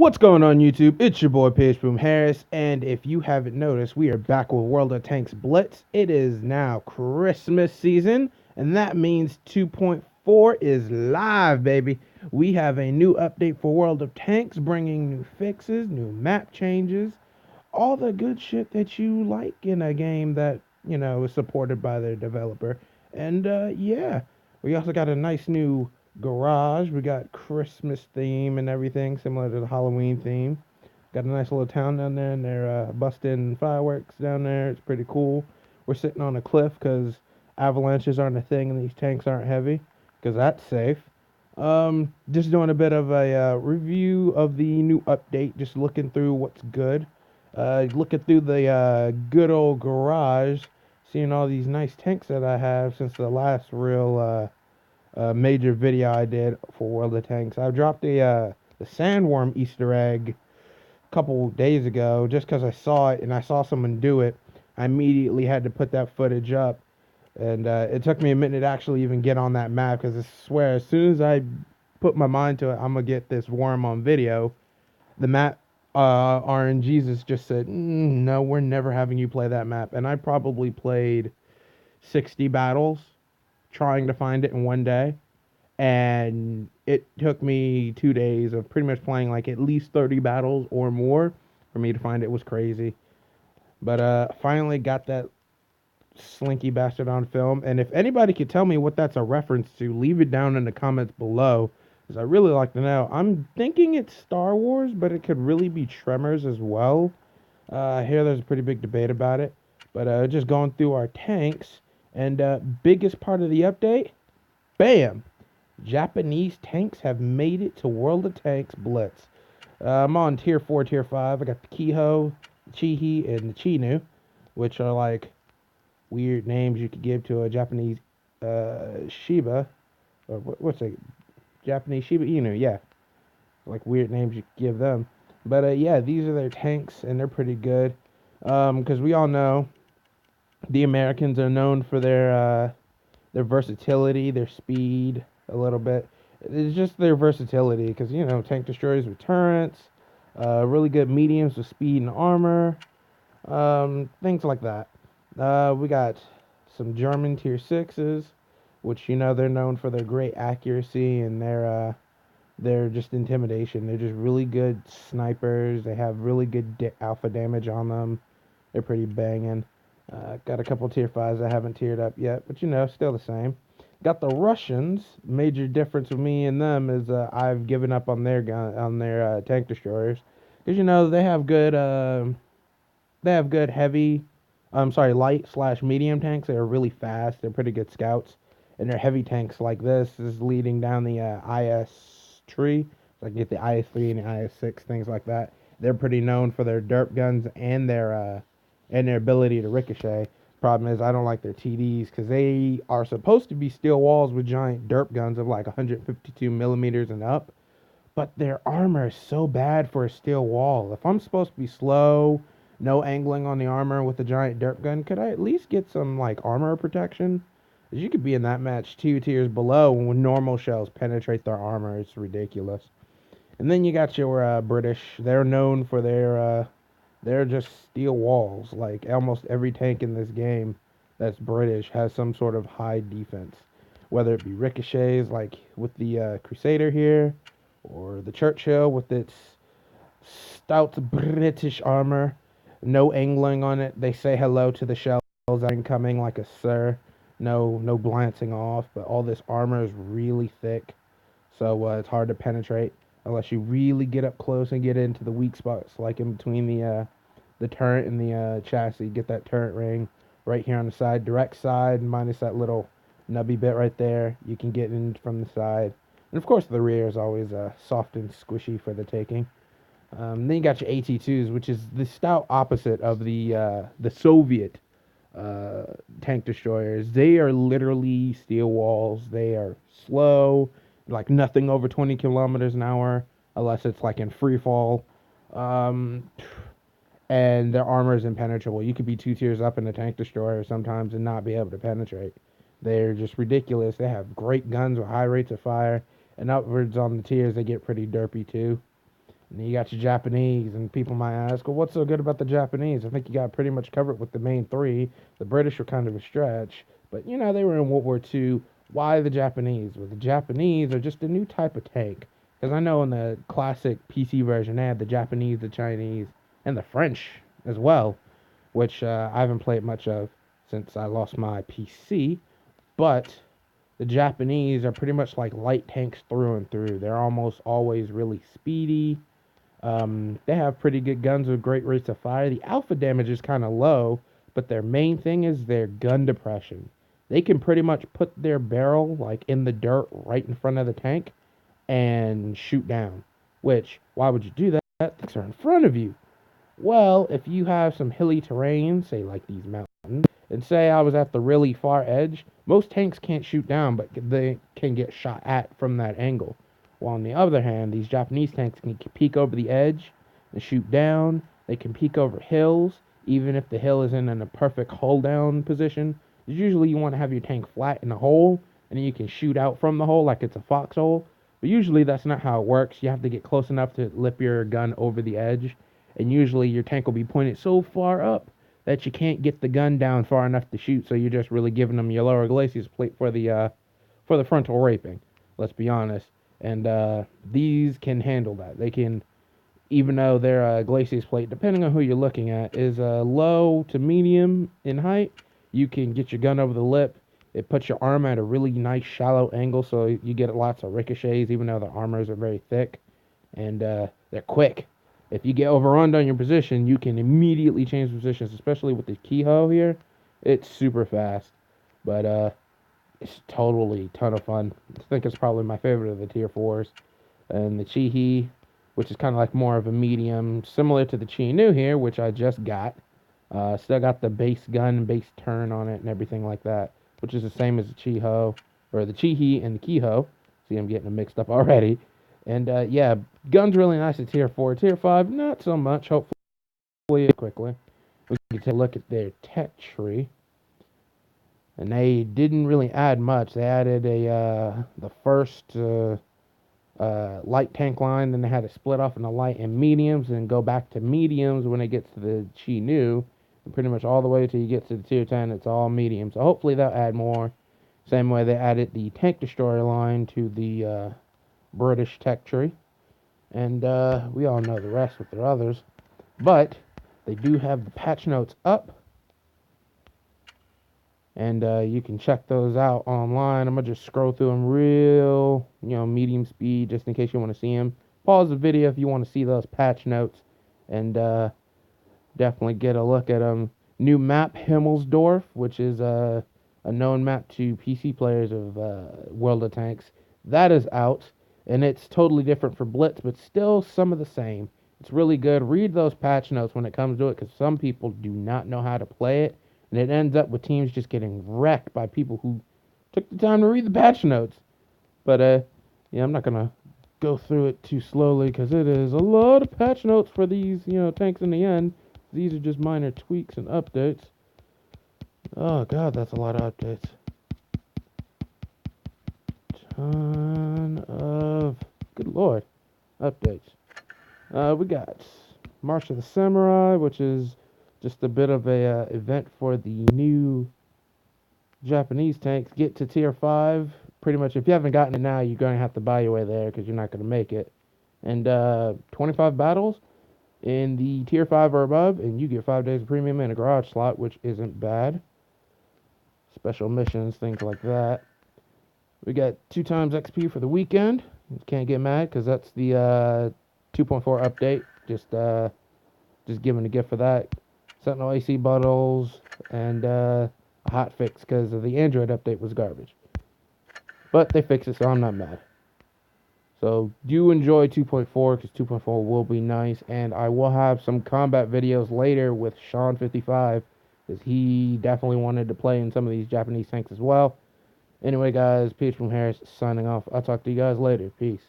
What's going on YouTube? It's your boy Page Boom Harris, and if you haven't noticed, we are back with World of Tanks Blitz. It is now Christmas season, and that means 2.4 is live, baby. We have a new update for World of Tanks, bringing new fixes, new map changes, all the good shit that you like in a game that, is supported by their developer. And yeah, we also got a nice new garage. We got Christmas theme and everything, similar to the Halloween theme. Got a nice little town down there, and they're busting fireworks down there. It's pretty cool. We're sitting on a cliff because avalanches aren't a thing and these tanks aren't heavy, because that's safe. Just doing a bit of a review of the new update, just looking through what's good. Looking through the good old garage, seeing all these nice tanks that I have since the last real major video I did for World of Tanks. I dropped the sandworm Easter egg a couple days ago just because I saw it and I saw someone do it. I immediately had to put that footage up, and it took me a minute to actually even get on that map because I swear as soon as I put my mind to it, I'm gonna get this worm on video. The map RNGesus just said, no, we're never having you play that map. And I probably played 60 battles trying to find it in one day. And it took me 2 days of pretty much playing like at least 30 battles or more for me to find it. It was crazy. But finally got that slinky bastard on film. And if anybody could tell me what that's a reference to, leave it down in the comments below, because I really like to know. I'm thinking it's Star Wars, but it could really be Tremors as well. I hear there's a pretty big debate about it. But just going through our tanks, and biggest part of the update, bam! Japanese tanks have made it to World of Tanks Blitz. I'm on tier 4, tier 5. I got the Kiho, the Chihi, and the Chinu, which are like weird names you could give to a Japanese Shiba. Or what's a Japanese Shiba Inu? Yeah, like weird names you could give them. But yeah, these are their tanks, and they're pretty good. Because we all know the Americans are known for their versatility, their speed, a little bit. It's just their versatility, because tank destroyers with turrets, really good mediums with speed and armor, things like that. We got some German tier 6s, which they're known for their great accuracy and their just intimidation. They're just really good snipers. They have really good alpha damage on them. They're pretty banging. Got a couple tier 5s I haven't tiered up yet, but still the same. Got the Russians. Major difference with me and them is I've given up on their gun on their tank destroyers, because they have good heavy, I'm sorry, light slash medium tanks. They're really fast. They're pretty good scouts, and their heavy tanks like this is leading down the IS tree. So I get the IS3 and the IS6, things like that. They're pretty known for their derp guns and their ability to ricochet. Problem is, I don't like their TDs because they are supposed to be steel walls with giant derp guns of like 152 millimeters and up, but their armor is so bad for a steel wall. If I'm supposed to be slow, no angling on the armor with a giant derp gun, could I at least get some like armor protection? Because you could be in that match 2 tiers below when normal shells penetrate their armor. It's ridiculous. And then you got your British. They're known for they're just steel walls. Like almost every tank in this game that's British has some sort of high defense, whether it be ricochets like with the Crusader here, or the Churchill with its stout British armor, no angling on it. They say hello to the shells incoming like a sir. No glancing off, but all this armor is really thick, so it's hard to penetrate unless you really get up close and get into the weak spots, like in between the turret and the chassis. Get that turret ring right here on the side, direct side, minus that little nubby bit right there. You can get in from the side, and of course the rear is always soft and squishy for the taking. Then you got your AT2s, which is the stout opposite of the Soviet tank destroyers. They are literally steel walls. They are slow, like nothing over 20 kilometers an hour, unless it's like in free fall. Um, and their armor is impenetrable. You could be 2 tiers up in a tank destroyer sometimes and not be able to penetrate. They're just ridiculous. They have great guns with high rates of fire, and upwards on the tiers they get pretty derpy too. And then you got your Japanese, and people might ask, well, what's so good about the Japanese? I think you got pretty much covered with the main three. The British were kind of a stretch, but they were in World War II. Why the Japanese? Well, the Japanese are just a new type of tank. Because I know in the classic PC version, they had the Japanese, the Chinese, and the French as well, which I haven't played much of since I lost my PC. But the Japanese are pretty much like light tanks through and through. They're almost always really speedy. They have pretty good guns with great rates of fire. The alpha damage is kind of low, but their main thing is their gun depression. They can pretty much put their barrel like in the dirt right in front of the tank and shoot down. Which, why would you do that? Tanks are in front of you. Well, if you have some hilly terrain, say like these mountains, and say I was at the really far edge, most tanks can't shoot down, but they can get shot at from that angle. While on the other hand, these Japanese tanks can peek over the edge and shoot down. They can peek over hills, even if the hill isn't in a perfect hull down position. Usually you want to have your tank flat in a hole, and then you can shoot out from the hole like it's a foxhole. But usually that's not how it works. You have to get close enough to lip your gun over the edge, and usually your tank will be pointed so far up that you can't get the gun down far enough to shoot. So you're just really giving them your lower glacis plate for the frontal raping. Let's be honest. And these can handle that. They can, even though their glacis plate, depending on who you're looking at, is low to medium in height. You can get your gun over the lip. It puts your arm at a really nice shallow angle, so you get lots of ricochets, even though the armors are very thick, and they're quick. If you get overrun on your position, you can immediately change positions, especially with the keyhole here. It's super fast, but it's totally ton of fun. I think it's probably my favorite of the tier 4s. And the Chihi, which is kind of like more of a medium, similar to the Chi Nu here, which I just got. Still got the base gun, base turn on it, and everything like that, which is the same as the Chiho, or the Chihi and the Kiho. See, I'm getting them mixed up already. And yeah, gun's really nice at tier 4. Tier 5, not so much. Hopefully, quickly. We can take a look at their tech tree. And they didn't really add much. They added the first light tank line, then they had to split off into light and mediums, and go back to mediums when it gets to the Chi Nu. And pretty much all the way till you get to the tier 10, it's all medium. So hopefully they'll add more. Same way they added the tank destroyer line to the British tech tree. And we all know the rest with their others. But they do have the patch notes up. And you can check those out online. I'm going to just scroll through them real, medium speed, just in case you want to see them. Pause the video if you want to see those patch notes. And definitely get a look at them. New map, Himmelsdorf, which is a known map to PC players of World of Tanks. That is out. And it's totally different for Blitz, but still some of the same. It's really good. Read those patch notes when it comes to it, because some people do not know how to play it. And it ends up with teams just getting wrecked by people who took the time to read the patch notes. But, I'm not going to go through it too slowly, because it is a lot of patch notes for these, tanks in the end. These are just minor tweaks and updates. Oh, God, that's a lot of updates. Ton of, good Lord, updates. We got March of the Samurai, which is just a bit of a event for the new Japanese tanks. Get to tier 5. Pretty much, if you haven't gotten it now, you're going to have to buy your way there, because you're not going to make it. And 25 battles in the tier 5 or above, and you get 5 days of premium and a garage slot, which isn't bad. Special missions, things like that. We got 2 times XP for the weekend. Can't get mad, because that's the 2.4 update. Just giving a gift for that. Sentinel AC bottles, and a hot fix, because the Android update was garbage. But they fixed it, so I'm not mad. So do enjoy 2.4, because 2.4 will be nice. And I will have some combat videos later with Sean55, because he definitely wanted to play in some of these Japanese tanks as well. Anyway, guys, Peach from Harris signing off. I'll talk to you guys later. Peace.